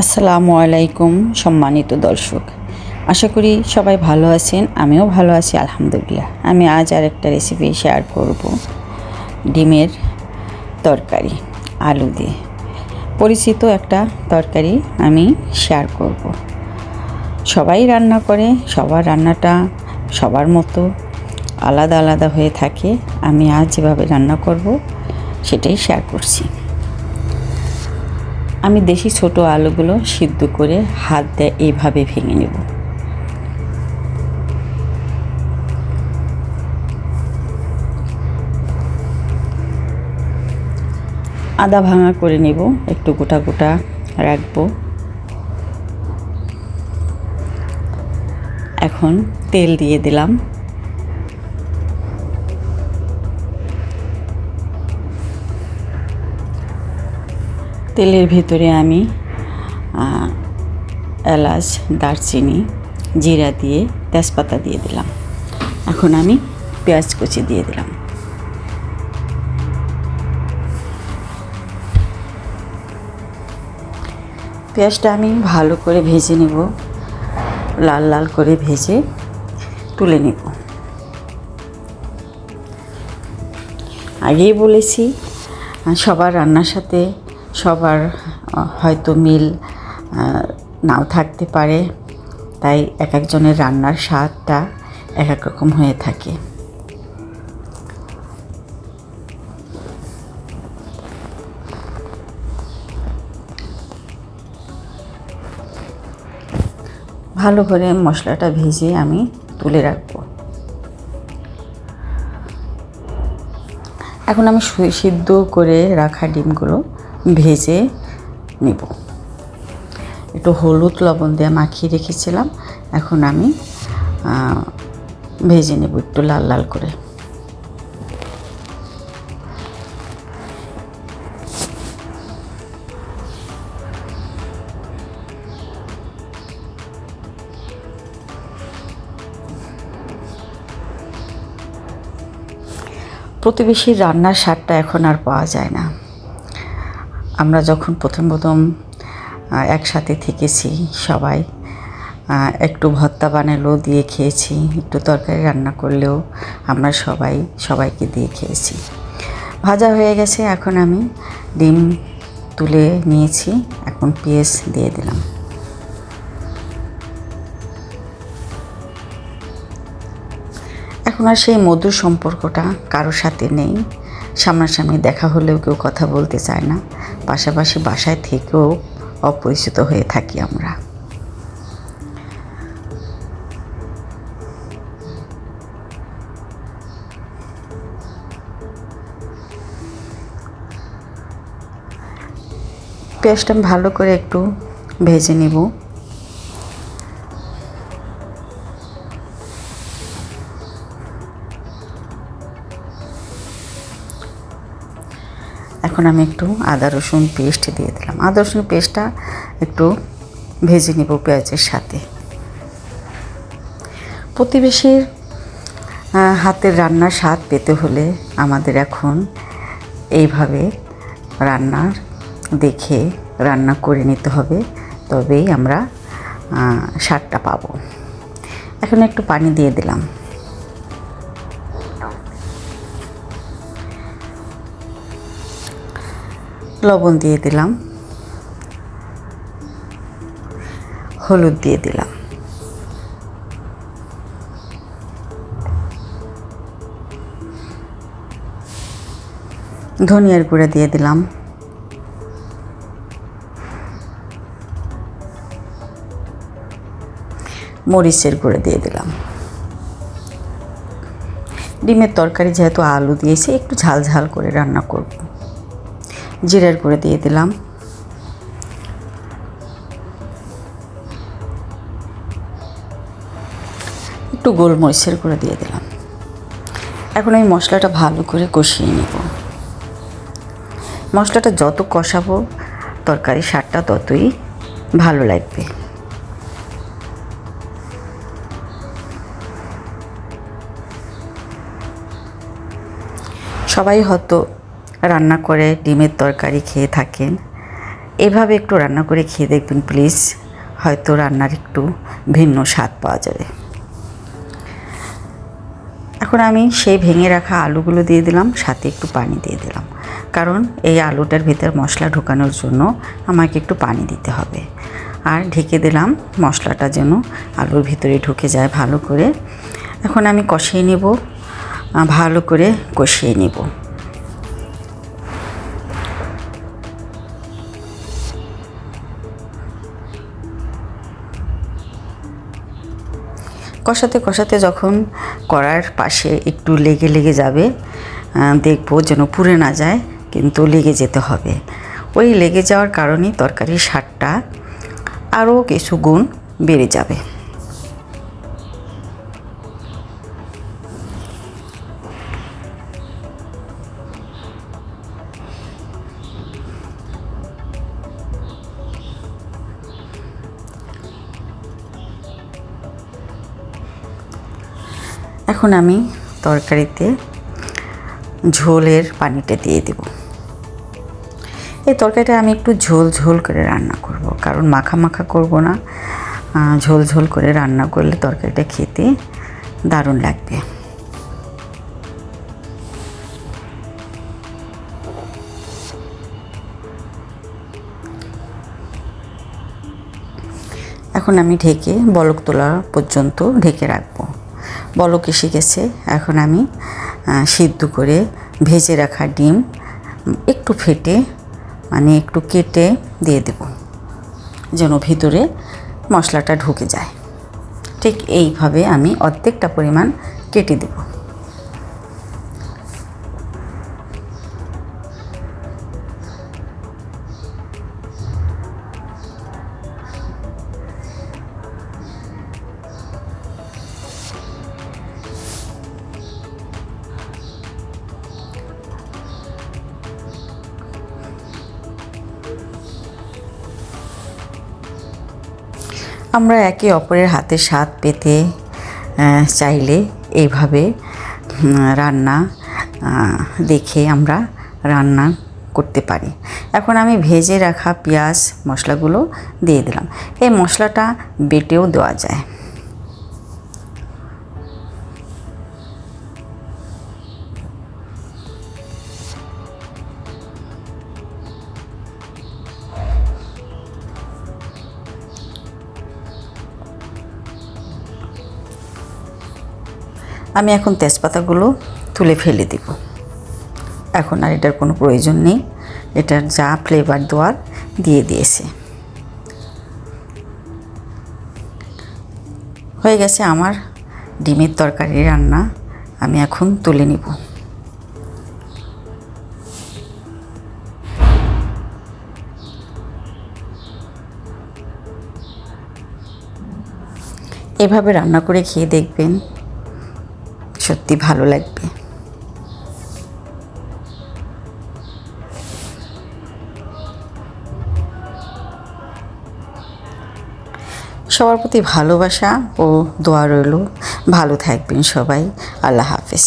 আসসালামু আলাইকুম সম্মানিত দর্শক, আশা করি সবাই ভালো আছেন। আমিও ভালো আছি আলহামদুলিল্লাহ। আমি আজ আর একটা রেসিপি শেয়ার করব, ডিমের তরকারি আলু দিয়ে। পরিচিত একটা তরকারি আমি শেয়ার করব। সবাই রান্না করে, সবার রান্নাটা সবার মতো আলাদা আলাদা হয়ে থাকে। আমি আজ যেভাবে রান্না করব সেটাই শেয়ার করছি। আমি দেশি ছোট আলুগুলো সিদ্ধ করে হাত দিয়ে এইভাবে ভেঙে নেব। আদা ভাঙা করে নেব, একটু গোটা গোটা রাখবো। এখন তেল দিয়ে দিলাম। তেলের ভেতরে আমি এলাচ, দারচিনি, জিরা দিয়ে তেজপাতা দিয়ে দিলাম। এখন আমি পেঁয়াজ কুচি দিয়ে দিলাম। পেঁয়াজটা আমি ভালো করে ভেজে নেব, লাল লাল করে ভেজে তুলে নেব। আগেই বলেছি, সবার রান্নার সাথে সবার হয়তো মিল নাও থাকতে পারে, তাই এক একজনের রান্নার স্বাদটা এক এক রকম হয়ে থাকে। ভালো করে মশলাটা ভেজে আমি তুলে রাখবো। এখন আমি সিদ্ধ করে রাখা ডিমগুলো ভেজে নেব। একটু হলুদ লবণ দিয়ে মাখিয়ে রেখেছিলাম, এখন আমি ভেজে নেব একটু লাল লাল করে। প্রতিবেশীর রান্নার স্বাদটা এখন আর পাওয়া যায় না। আমরা যখন প্রথম একসাথে থেকেছি, সবাই একটু ভর্তা বানালেও দিয়ে খেয়েছি, একটু তরকারি রান্না করলেও আমরা সবাইকে দিয়ে খেয়েছি। ভাজা হয়ে গেছে, এখন আমি ডিম তুলে নিয়েছি, এখন পেঁয়াজ দিয়ে দিলাম। এখন আর সেই মধুর সম্পর্কটা কারোর সাথে নেই। সামনাসামনি দেখা হলেও কেউ কথা বলতে চায় না, পাশাপাশি বাসায় থেকেও অপরিচিত হয়ে থাকি আমরা। পেঁয়াজটা ভালো করে একটু ভেজে নেব। এখন আমি একটু আদা রসুন পেস্ট দিয়ে দিলাম। আদা রসুন পেস্টটা একটু ভেজে নেব পেঁয়াজের সাথে। প্রতিবেশীর হাতের রান্নার স্বাদ পেতে হলে আমাদের এখন এইভাবে দেখে রান্না করে নিতে হবে, তবেই আমরা স্বাদটা পাবো। এখন একটু পানি দিয়ে দিলাম। লবণ দিয়ে দিলাম, হলুদ দিয়ে দিলাম, ধনিয়ার গুঁড়া দিয়ে দিলাম, মরিচের গুঁড়া দিয়ে দিলাম। ডিমের তরকারি যেহেতু আলু দিয়েছি, একটু ঝাল ঝাল করে রান্না করব। জিরার গুঁড়া দিয়ে দিলাম, একটু গোলমরিচের গুঁড়া দিয়ে দিলাম। এখন এই মশলাটা ভালো করে কষিয়ে নেব। মশলাটা যত কষাবো তরকারির স্বাদটা ততই ভালো লাগবে। সবাই হয়তো রান্না করে ডিমের তরকারি খেয়ে থাকেন, এভাবে একটু রান্না করে খেয়ে দেখবেন প্লিজ, হয়তো রান্নার একটু ভিন্ন স্বাদ পাওয়া যাবে। এখন আমি সেই ভেঙে রাখা আলুগুলো দিয়ে দিলাম, সাথে একটু পানি দিয়ে দিলাম, কারণ এই আলুটার ভিতর মশলা ঢোকানোর জন্য আমাকে একটু পানি দিতে হবে। আর ঢেকে দিলাম মশলাটা যেন আলুর ভিতরে ঢুকে যায় ভালো করে। এখন আমি কষিয়ে নেব, ভালো করে কষিয়ে নেব। কষাতে কষাতে যখন কড়ার পাশে একটু লেগে লেগে যাবে, দেখব যেন পুড়ে না যায়, কিন্তু লেগে যেতে হবে। ওই লেগে যাওয়ার কারণেই তরকারির স্বাদটা আরও কিছু গুণ বেড়ে যাবে। এখন আমি তরকারিতে ঝোলের পানিটা দিয়ে দেব। এই তরকারিটা আমি একটু ঝোল ঝোল করে রান্না করব, কারণ মাখা মাখা করব না, ঝোল ঝোল করে রান্না করলে তরকারিটা খেতে দারুণ লাগবে। এখন আমি ঢেকে বলক তোলা পর্যন্ত ঢেকে রাখবো। বলক এসে গেছে, এখন আমি সিদ্ধ করে ভেজে রাখা ডিম একটু ফেটে মানে একটু কেটে দিয়ে দেব, যেন ভিতরে মশলাটা ঢুকে যায়। ঠিক এইভাবে আমি অর্ধেকটা পরিমাণ কেটে দেব। আমরা একে অপরের হাতের স্বাদ পেতে চাইলে এইভাবে রান্না দেখে আমরা রান্না করতে পারি। এখন আমি ভেজে রাখা পেঁয়াজ মশলাগুলো দিয়ে দিলাম। এই মশলাটা বেটেও দেওয়া যায়। আমি এখন তেজপাতাগুলো তুলে ফেলে দেব। এখন আর এটার কোনো প্রয়োজন নেই, এটার যা ফ্লেভার দেওয়ার দিয়ে দিয়েছে। হয়ে গেছে আমার ডিমের তরকারি রান্না, আমি এখন তুলে নিব। এভাবে রান্না করে খেয়ে দেখবেন, সত্যি ভালো লাগবে। সবার প্রতি ভালোবাসা ও দোয়া রইল। ভালো থাকবেন সবাই। আল্লাহ হাফেজ।